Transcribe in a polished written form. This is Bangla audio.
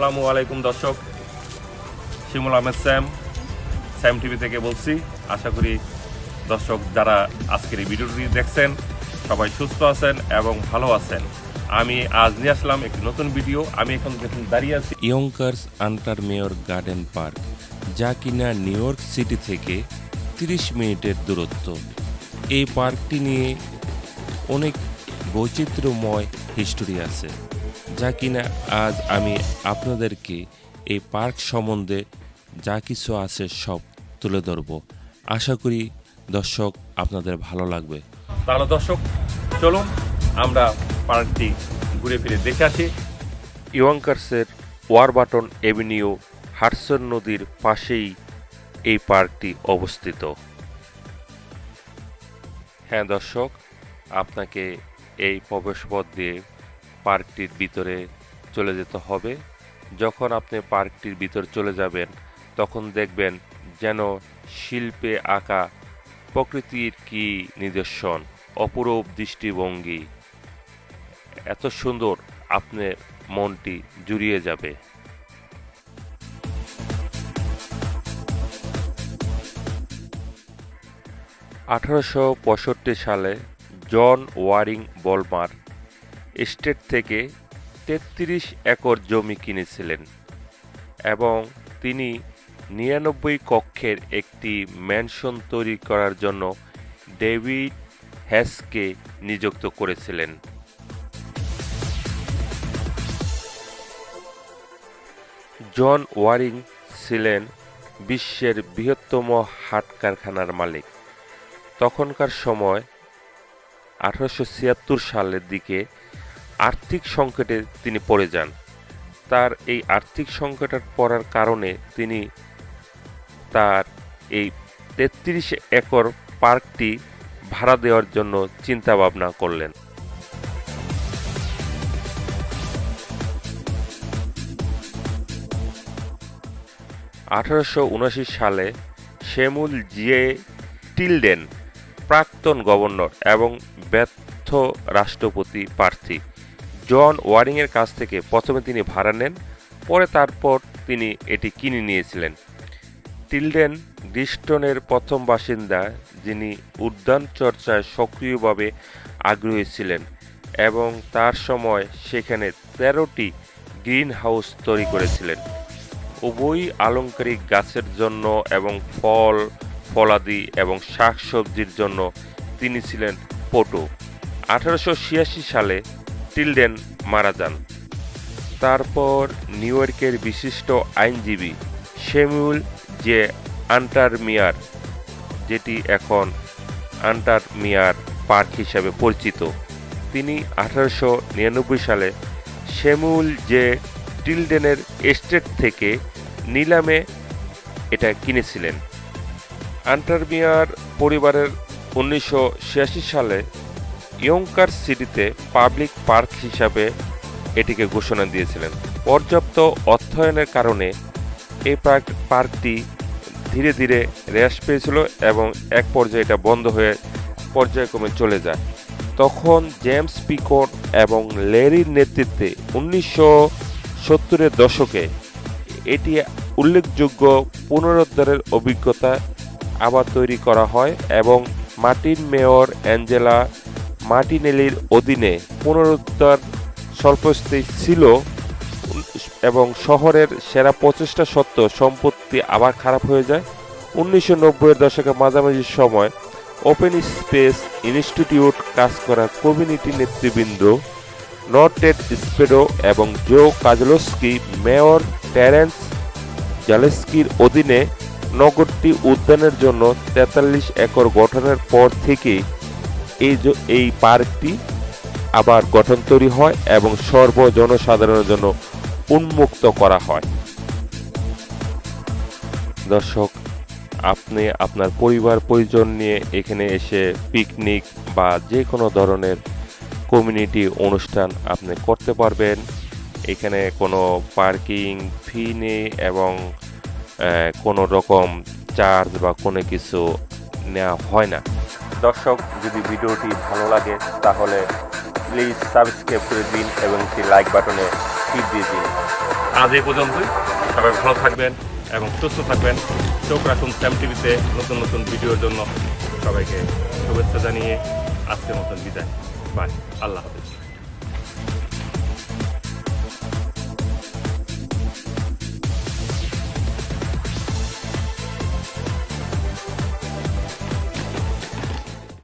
আসসালামু আলাইকুম দর্শক, শিমুল আহমেদ স্যাম টিভি থেকে বলছি। আশা করি দর্শক যারা আজকের এই ভিডিওটি দেখছেন সবাই সুস্থ আছেন এবং ভালো আছেন। আমি আজ নিয়ে আসলাম একটি নতুন ভিডিও। আমি এখন দাঁড়িয়ে আছি ইয়ঙ্কার্স আন্টারমেয়র গার্ডেন পার্ক, যা কিনা নিউ ইয়র্ক সিটি থেকে 30 মিনিটের দূরত্ব। এই পার্কটি নিয়ে অনেক বৈচিত্র্যময় হিস্টোরি আছে, যা কিনা আজ আমি আপনাদেরকে এই পার্ক সম্বন্ধে যা কিছু আছে সব তুলে ধরব। আশা করি দর্শক আপনাদের ভালো লাগবে। তাহলে দর্শক চলুন আমরা পার্কটি ঘুরে ফিরে দেখে আসি। ইয়ঙ্কার্সের ওয়ারবাটন এভিনিউ হাডসন নদীর পাশেই এই পার্কটি অবস্থিত। হ্যাঁ দর্শক, আপনাকে এই প্রবেশপথ দিয়ে পার্কটির ভিতরে চলে যেতে হবে। যখন আপনি পার্কটির ভিতর চলে যাবেন তখন দেখবেন যেন শিল্পে আঁকা প্রকৃতির কি নিদর্শন, অপরূপ দৃষ্টিভঙ্গি, এত সুন্দর আপনার মনটি জুড়িয়ে যাবে। 1865 সালে জন ওয়ারিং বলমার এস্টেট থেকে 33 একর জমি কিনেছিলেন এবং তিনি 99 কক্ষের একটি ম্যানশন তৈরি করার জন্য ডেভিড হ্যাসকে নিযুক্ত করেছিলেন। জন ওয়ারিং ছিলেন বিশ্বের বৃহত্তম হাট কারখানার মালিক। তখনকার সময় 1876 সালের দিকে আর্থিক সংকটে তিনি পড়ে যান। তার এই আর্থিক সংকটের পড়ার কারণে তিনি তার এই 33 একর পার্কটি ভাড়া দেওয়ার জন্য চিন্তা ভাবনা করলেন। সালে স্যামুয়েল জে টিলডেন, প্রাক্তন গভর্নর এবং ব্যর্থ রাষ্ট্রপতি প্রার্থী, জন ওয়ারিংয়ের কাছ থেকে প্রথমে তিনি ভাড়া নেন, পরে তারপর তিনি এটি কিনে নিয়েছিলেন। টিলডেন গ্রেস্টনের প্রথম বাসিন্দা, যিনি উদ্যান চর্চায় সক্রিয়ভাবে আগ্রহী ছিলেন এবং তার সময় সেখানে 13টি গ্রিন হাউস তৈরি করেছিলেন, উভয়ই আলংকারিক গাছের জন্য এবং ফল ফলাদি এবং শাকসবজির জন্য তিনি ছিলেন পটু। 1886 সালে টিলডেন মারা যান। তারপর নিউ ইয়র্কের বিশিষ্ট আইনজীবী স্যামুয়েল জে আন্টারমেয়ার, যেটি এখন আন্টারমেয়ার পার্ক হিসাবে পরিচিত, তিনি 1899 সালে স্যামুয়েল জে টিলডেনের এস্টেট থেকে নিলামে এটা কিনেছিলেন। আন্টারমেয়ার পরিবারের 1986 সালে ইয়ঙ্কার্স সিটিতে পাবলিক পার্ক হিসাবে এটিকে ঘোষণা দিয়েছিলেন। পর্যাপ্ত অর্থায়নের কারণে এই পার্কটি ধীরে ধীরে হ্রাস পেয়েছিল এবং এক পর্যায়ে এটা বন্ধ হয়ে পর্যায়ক্রমে চলে যায়। তখন জেমস পিকন এবং ল্যারির নেতৃত্বে 1970-এর দশকে এটি উল্লেখযোগ্য পুনরুদ্ধারের অভিজ্ঞতা আবার তৈরি করা হয় এবং মার্টিন মেয়র অ্যাঞ্জেলা মার্টিনেলির অধীনে পুনরুদ্ধার স্বল্পস্থায়ী ছিল এবং শহরের সেরা প্রচেষ্টা সত্ত্বেও সম্পত্তি আবার খারাপ হয়ে যায়। 1990-এর দশকের মাঝামাঝি সময় ওপেন স্পেস ইনস্টিটিউট কাজ করা কমিউনিটি নেতৃবৃন্দ নর্টেড স্পেডো এবং জো কাজলস্কি মেয়র টেরেন্স জালেস্কির অধীনে নগরটি উদ্যানের জন্য 43 একর গঠনের পর থেকে এই পার্কটি আবার গঠন তৈরি হয় এবং জনসাধারণের জন্য উন্মুক্ত করা হয়। দর্শক, আপনি আপনার পরিবার পরিজন নিয়ে এখানে এসে পিকনিক বা যে কোনো ধরনের কমিউনিটি অনুষ্ঠান আপনি করতে পারবেন। এখানে কোনো পার্কিং ফি নেই এবং কোনো রকম চার্জ বা কোনো কিছু নেওয়া হয় না। দর্শক, যদি ভিডিওটি ভালো লাগে তাহলে প্লিজ সাবস্ক্রাইব করে দিন এবং একটি লাইক বাটনে ফিড দিয়ে দিই। আজ এই পর্যন্তই, সবাই ভালো থাকবেন এবং সুস্থ থাকবেন। চোখ রাখুন স্যাম টিভিতে নতুন নতুন ভিডিওর জন্য। সবাইকে শুভেচ্ছা জানিয়ে আজকের মতন বিদায়। বাই, আল্লাহ হাফেজ।